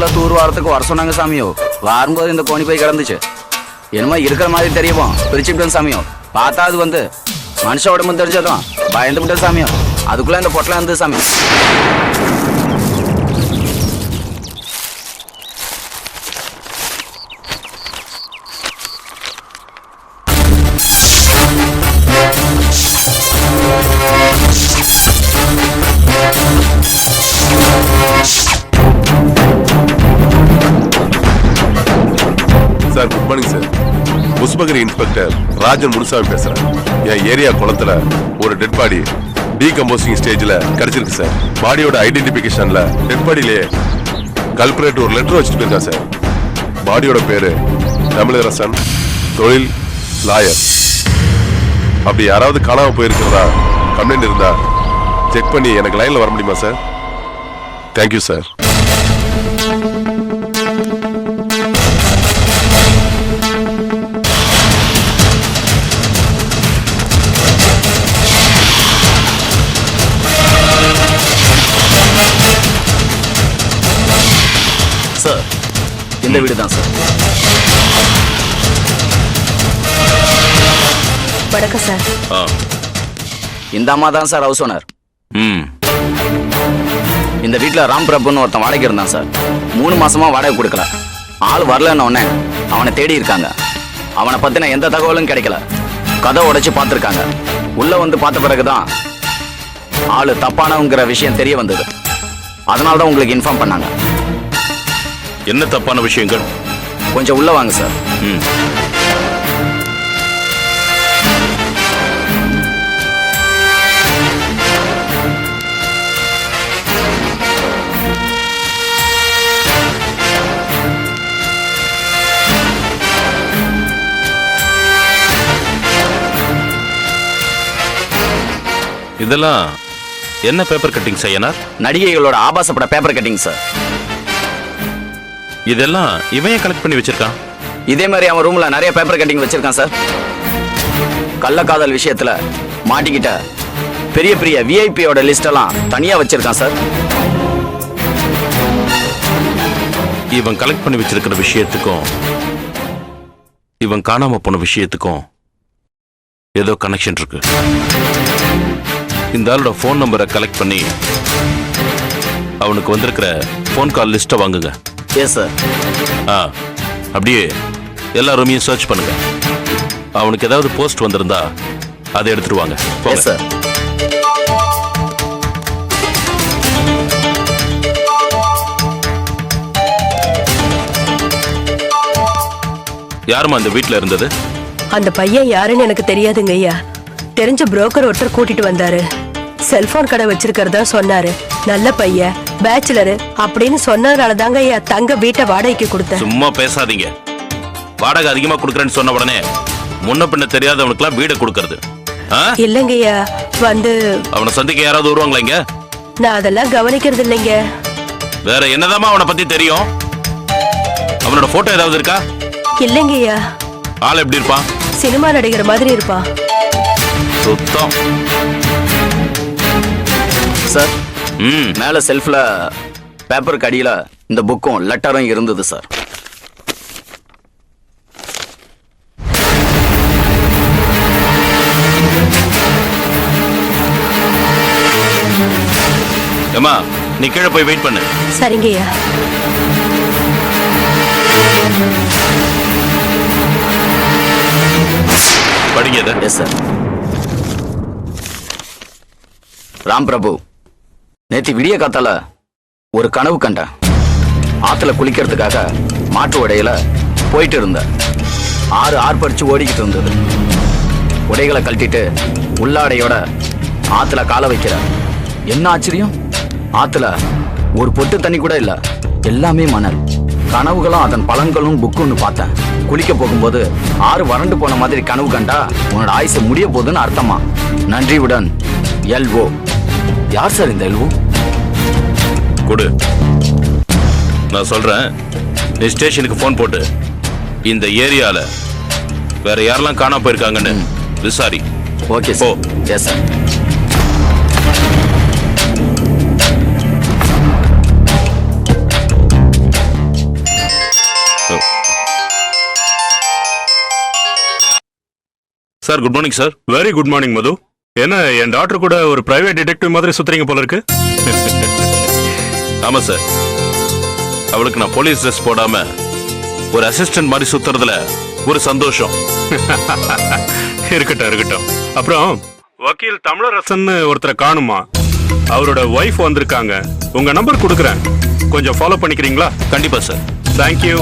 முதல்ல தூர் வாரத்துக்கு வர சொன்னாங்க சாமியோ. வரும்போது இந்த கோணி போய் கிடந்துச்சு. என்னமோ இருக்கிற மாதிரி தெரியுமோ பிரிச்சுக்கிட்டேன் சாமியோ. பார்த்தா அது வந்து மனுஷ உடம்பு தெரிஞ்சதும் பயந்து விட்டேன் சாமியோ. அதுக்குள்ள இந்த பொட்டலாம் இருந்தது சாமி. Sir good morning sir. Pushpagiri inspector Rajan Munusamy பேசுறேன். என் ஏரியா குளத்துல ஒரு டெட் பாடி டீகம்போசிங் ஸ்டேஜ்ல கிடைச்சிருக்கு சார். பாடியோட ஐடென்டிபிகேஷன்ல டெட் பாடியிலேயே கல்பரேட் ஒரு லெட்டர் வச்சுட்டு போயிருக்கான் சார். பாடியோட பேரு தமிழரசன், தொழில் லாயர். அப்படி யாராவது காணாம போயிருக்கிறதா கம்ப்ளைண்ட் இருந்தா செக் பண்ணி எனக்கு லைன்ல வர முடியுமா சார்? Thank you sir. சார் இந்த வீடு தான் சார். வணக்கம் சார். இந்த அம்மா தான் சார் ஹவுஸ் ஓனர். இந்த வீட்டில் ராம் பிரபுன்னு ஒருத்தன் வாடகை இருந்தான் சார். 3 மாசமா வாடகை கொடுக்கல. ஆள் வரலன்னு உடனே அவனை தேடி இருக்காங்க. அவனை பத்தின எந்த தகவலும் கிடைக்கல. கதை உடைச்சு பார்த்துருக்காங்க. உள்ள வந்து பார்த்த பிறகுதான் ஆளு தப்பானவங்கிற விஷயம் தெரிய வந்தது. அதனால தான் உங்களுக்கு இன்ஃபார்ம் பண்ணாங்க. என்ன தப்பான விஷயங்கள்? கொஞ்சம் உள்ள வாங்க சார். இதெல்லாம் என்ன பேப்பர் கட்டிங் செய்யனார்? நடிகைகளோட ஆபாசப்பட பேப்பர் கட்டிங் சார். இதெல்லாம் இவன் கலெக்ட் பண்ணி வச்சிருக்கான். இதே மாதிரி அவன் ரூம்ல நிறைய பேப்பர் கட்டிங் வச்சிருக்கான் சார். கள்ளக்காதல் விஷயத்துல மாட்டிக்கிட்ட பெரிய பெரிய விஐபியோட லிஸ்ட் எல்லாம் தனியா வச்சிருக்கான் சார். இவன் கலெக்ட் பண்ணி வச்சிருக்கிற விஷயத்துக்கும் இவன் காணாம போன விஷயத்துக்கும் ஏதோ கனெக்ஷன் இருக்கு. இந்த ஆளோட ஃபோன் நம்பரை கலெக்ட் பண்ணி அவனுக்கு வந்திருக்கிற ஃபோன் கால் லிஸ்ட்டை வாங்குங்க. Yes sir. அப்படியே எல்லா ரூமையும் சர்ச் பண்ணுங்க. அவனுக்கு ஏதாவது போஸ்ட் வந்திருந்தா அதை எடுத்துட்டு வாங்க. Yes sir. யாருமா அந்த வீட்டுல இருந்தது? அந்த பையன் யாருன்னு எனக்கு தெரியாதுங்க ஐயா. தெரிஞ்ச புரோக்கர் ஒருத்தர் கூட்டிட்டு வந்தாரு. செல்போன் கடை வச்சிருக்கிறதா சொன்னாரு. நல்ல பையன், பேச்சுலரு அப்படின்னு சொன்னதால தாங்க ஐயா தங்க வீட்டை வாடகைக்கு கொடுத்தேன். சும்மா பேசாதீங்க. வாடகை அதிகமா கொடுக்கறேன்னு சொன்ன உடனே முன்ன பின்ன தெரியாதவனுக்குலாம் வீடை கொடுக்கறது இல்லங்க ஐயா. வந்து அவனை சந்திக்க யாராவது வருவாங்களா இங்க? நான் அதெல்லாம் கவனிக்கிறது இல்லைங்க. வேற என்னதாமா அவனை பத்தி தெரியும்? அவனோட போட்டோ ஏதாவது இருக்கா? இல்லங்க ஐயா. ஆள் எப்படி இருப்பான்? சினிமா நடிகர் மாதிரி இருப்பான். சுத்தம். சார் மேல செல்ஃப்ல பேப்பருக்கு அடியில இந்த புக்கும் லெட்டரும் இருந்தது சார். ஏமா நீ கீழே போய் வெயிட் பண்ணு. சரிங்க ஐயா. படிங்க. Yes sir. ராம் பிரபு, நேற்று விடிய காத்தால ஒரு கனவு கண்டேன். ஆத்துல குளிக்கிறதுக்காக மாற்று உடையில போயிட்டு இருந்தேன். ஆர்ப்பரிச்சு ஓடிக்கிட்டு இருந்தது. உடைகளை கழட்டிட்டு உள்ளாடையோட ஆத்துல கால வைக்கிற. என்ன ஆச்சரியம், ஆத்துல ஒரு பொட்டு தண்ணி கூட இல்ல, எல்லாமே மணல். கனவுகளும் அதன் பலன்களும் புக்குன்னு பார்த்தேன். குளிக்க போகும்போது ஆறு வறண்டு போன மாதிரி கனவு கண்டா உன்னோட ஆயுசு முடிய போகுதுன்னு அர்த்தமா. நன்றியுடன் எல்ஓ. யார் சார் இந்த எல்ஓ? கொடு, நான் சொல்றேன். நீ ஸ்டேஷனுக்கு போன் போட்டு இந்த ஏரியால வேற யாரெல்லாம் காணாம போயிருக்காங்கன்னு விசாரி. Okay sir. Yes sir. Sir good morning sir. Very good morning Madhu. என்ன என் டாக்டர் கூட ஒரு பிரைவேட் டிடெக்டிவ் மாதிரி சுத்துறீங்க போல இருக்கு. ஆமா சார், அவளுக்கு நான் போலீஸ் ட்ரெஸ் போடாம ஒரு அசிஸ்டன்ட் மாதிரி சுத்துறதுல ஒரு சந்தோஷம். இருக்கட்டும் இருக்கட்டும். அப்புறம் வக்கீல் தமிழரசன் ஒருத்தரை காணுமா? அவரோட ஒய்ஃப் வந்திருக்காங்க. உங்க நம்பர் கொடுக்குறேன், கொஞ்சம் ஃபாலோ பண்ணிக்கிறீங்களா? கண்டிப்பா சார். தேங்க்யூ.